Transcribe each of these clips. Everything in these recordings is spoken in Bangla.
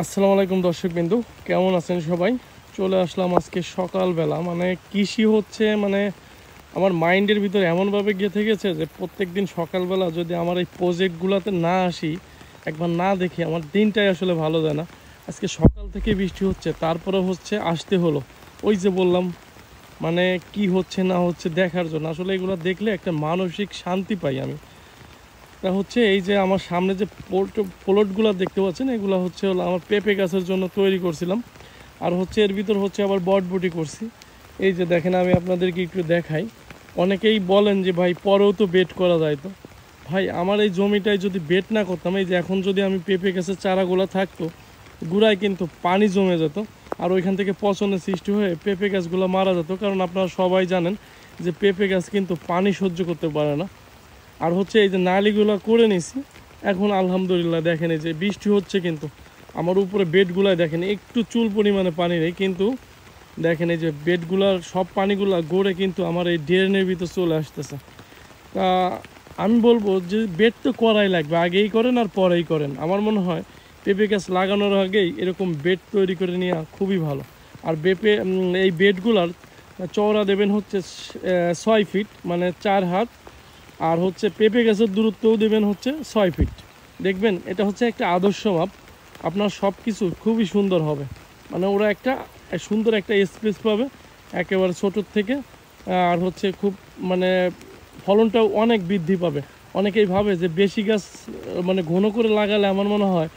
আসসালামু আলাইকুম দর্শকবিন্দু, কেমন আছেন সবাই? চলে আসলাম আজকে সকালবেলা। কৃষি হচ্ছে আমার মাইন্ডের ভিতরে এমনভাবে গেঁথে গেছে যে প্রত্যেক দিন সকালবেলা যদি আমার এই প্রজেক্টগুলোতে না আসি, একবার না দেখি, আমার দিনটাই আসলে ভালো যায় না। আজকে সকাল থেকে বৃষ্টি হচ্ছে, তারপরে হচ্ছে আসতে হলো। ওই যে বললাম, কি হচ্ছে না হচ্ছে দেখার জন্য। আসলে এগুলো দেখলে একটা মানসিক শান্তি পাই আমি। তা হচ্ছে এই যে আমার সামনে যে প্লটগুলো দেখতে পাচ্ছেন, এগুলো হলো আমার পেঁপে গাছের জন্য তৈরি করছিলাম। আর হচ্ছে এর ভিতর হচ্ছে আবার বটবটি করছি। এই যে দেখেন, আমি আপনাদেরকে একটু দেখাই। অনেকেই বলেন যে ভাই পরেও তো বেড করা যায়। তো ভাই, আমার এই জমিটায় যদি বেড না করতাম, এই যে এখন যদি আমি পেঁপে গাছের চারাগুলো থাকতো, গুড়ায় কিন্তু পানি জমে যেত, আর ওইখান থেকে পচনের সৃষ্টি হয়ে পেঁপে গাছগুলো মারা যেত। কারণ আপনারা সবাই জানেন যে পেঁপে গাছ কিন্তু পানি সহ্য করতে পারে না। আর হচ্ছে এই যে নালিগুলো করে নিছি, এখন আলহামদুলিল্লাহ দেখেন এই যে বৃষ্টি হচ্ছে, কিন্তু আমার উপরে বেডগুলায় দেখেন একটু চুল পরিমাণে পানি নেই, কিন্তু দেখেন এই যে বেডগুলার সব পানিগুলা গড়ে কিন্তু আমার এই ড্রেনের ভিতর চলে আসতেছে। তা আমি বলবো যে বেড তো করাই লাগবে, আগেই করেন আর পরেই করেন। আমার মনে হয় পেঁপে গাছ লাগানোর আগেই এরকম বেড তৈরি করে নেওয়া খুবই ভালো। আর এই বেডগুলার চওড়া দেবেন হচ্ছে 6 ফিট, 4 হাত। আর হচ্ছে পেঁপে গাছের দূরত্বও দেবেন হচ্ছে 6 ফিট। দেখবেন এটা হচ্ছে একটা আদর্শ মাপ, আপনার সব কিছু খুবই সুন্দর হবে। ওরা একটা সুন্দর একটা স্পেস পাবে একেবারে ছোটোর থেকে। আর হচ্ছে খুব মানে ফলনটাও অনেক বৃদ্ধি পাবে। অনেকেই ভাবে যে বেশি গাছ ঘন করে লাগালে আমার মনে হয়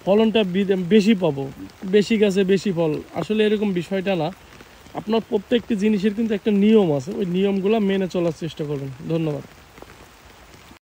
ফলনটা বেশি পাবো, বেশি গাছে বেশি ফল। আসলে এরকম বিষয়টা না। আপনার প্রত্যেকটি জিনিসের কিন্তু একটা নিয়ম আছে, ওই নিয়মগুলো মেনে চলার চেষ্টা করবেন। ধন্যবাদ।